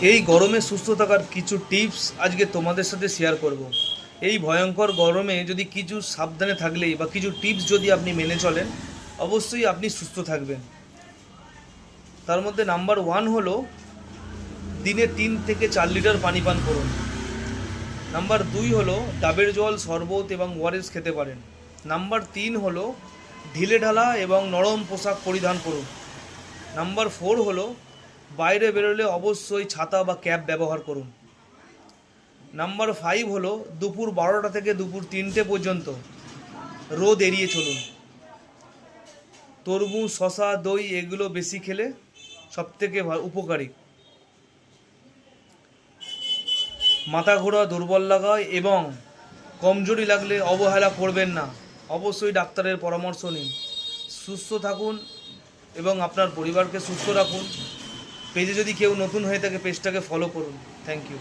এই গরমে সুস্থ থাকার কিছু টিপস আজকে তোমাদের সাথে শেয়ার করব। এই ভয়ঙ্কর গরমে যদি কিছু সাবধানে থাকলেই বা কিছু টিপস যদি আপনি মেনে চলেন, অবশ্যই আপনি সুস্থ থাকবেন। তার মধ্যে নাম্বার 1 হলো দিনে 3 থেকে 4 লিটার পানি পান করুন। নাম্বার 2 হলো ডাবের জল, শরবত এবং ওআরএস খেতে পারেন। নাম্বার 3 হলো ঢিলে ঢালা এবং নরম পোশাক পরিধান করুন। নাম্বার 4 হলো বাইরে বেরোলে অবশ্যই ছাতা বা ক্যাপ ব্যবহার করুন। নাম্বার 5 হলো দুপুর 12টা থেকে দুপুর 3টে পর্যন্ত রোদ এড়িয়ে চলুন। তরমুজ, শশা, দই এগুলো বেশি খেলে সবথেকে উপকারী। মাথা ঘোরা, দুর্বল লাগা এবং কমজোরি লাগলে অবহেলা করবেন না, অবশ্যই ডাক্তারের পরামর্শ নিন। সুস্থ থাকুন এবং আপনার পরিবারকে সুস্থ রাখুন। পেজে যদি কেউ নতুন হয়ে থাকে পেজটাকে ফলো করুন। Thank you.